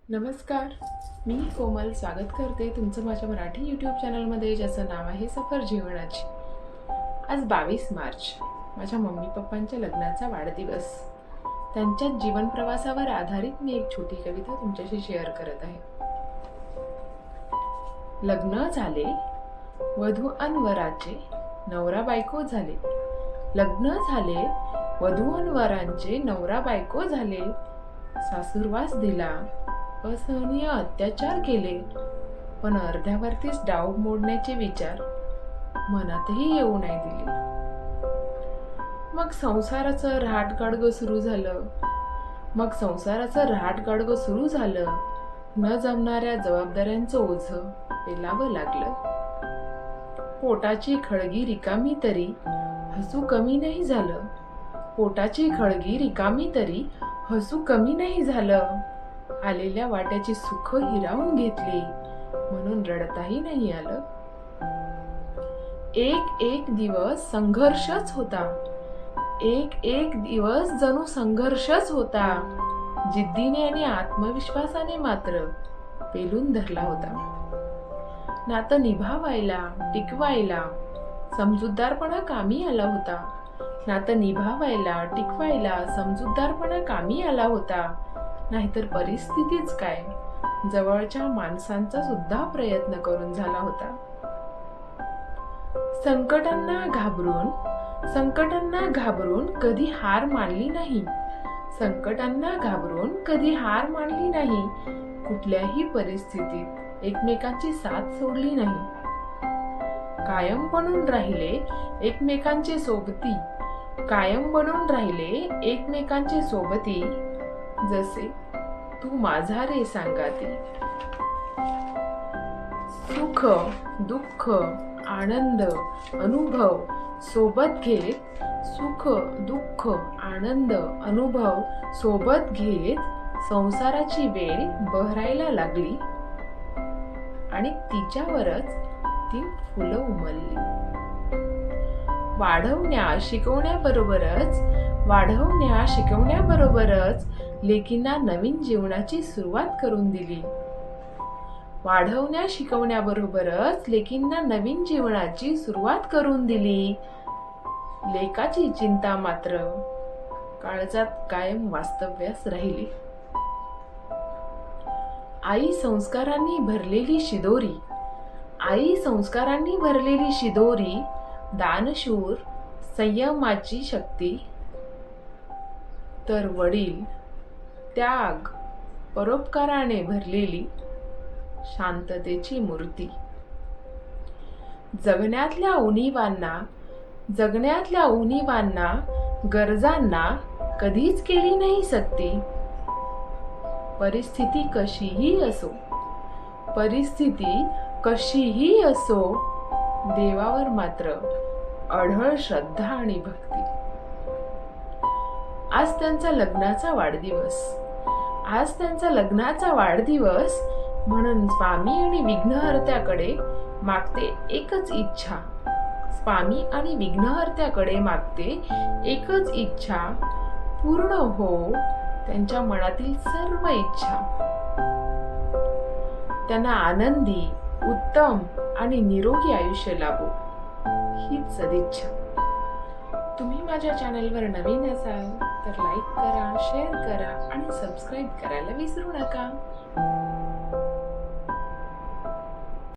नमस्कार, मी कोमल स्वागत करते तुमचं माझ्या मराठी यूट्यूब चॅनलमध्ये, ज्याचं नाव आहे सफर जीवनाची. आज 22 मार्च, माझ्या मम्मी पप्पांच्या लग्नाचा वाढदिवस. त्यांच्या जीवन प्रवासावर आधारित मी एक छोटी कविता तुमच्याशी शेअर करत आहे. लग्न झाले, वधू अन वराचे नवरा बायको झाले. लग्न झाले, वधू अन वरांचे नवरा बायको झाले. सासूरवास दिला, असहनीय अत्याचार केले, पण अर्ध्यावरतीच डाव मोडण्याचे विचार मनातही येऊ नाही दिले. मग संसाराचं रहाटगाडगं सुरू झालं. न जमणाऱ्या जबाबदाऱ्यांचं ओझं पेलावं लागलं. पोटाची खळगी रिकामी तरी हसू कमी नाही झालं. आलेल्या वाट्याची सुख हिरावून घेतली, म्हणून रडताही नाही आलं. एक दिवस जणू संघर्षच होता. जिद्दीने आणि आत्मविश्वासाने मात्र पेलून धरला होता. नातं निभावायला टिकवायला समजूतदारपणा कामी आला होता. नाहीतर परिस्थितीच काय, जवळच्या माणसांचा सुद्धा प्रयत्न करून झाला होता. संकटांना घाबरून कधी हार मानली नाही. कुठल्याही परिस्थितीत एकमेकांची साथ सोडली नाही. कायम बनून राहिले एकमेकांचे सोबती, जसे तू माझा रे सांगाती. सुख दुःख आनंद अनुभव सोबत घेत संसाराची वेळ बहरायला लागली आणि तिच्यावरच ती फुलं उमलली. वाढवण्या शिकवण्याबरोबरच लेकींना नवीन जीवनाची सुरुवात करून दिली. लेकाची चिंता मात्र काळजात कायम वास्तव्यास राहिली. आई संस्कारांनी भरलेली शिदोरी, दानशूर संयमाची शक्ती, तर वडील त्याग परोपकाराने भरलेली शांततेची मूर्ती. जगण्यातल्या उणीवांना गरजांना कधीच केली नाही सक्ती. परिस्थिती कशीही असो, देवावर मात्र अढळ श्रद्धा आणि भक्ती. आज त्यांचा लग्नाचा वाढदिवस म्हणून स्वामी आणि विघ्नहर्त्याकडे मागते एकच इच्छा, पूर्ण हो त्यांच्या मनातील सर्व इच्छा. त्यांना आनंदी, उत्तम आणि निरोगी आयुष्य लाभो, हीच सदिच्छा. तुम्ही माझ्या चॅनलवर नवीन असाल तर लाईक करा, शेअर करा आणि सबस्क्राईब करायला विसरू नका.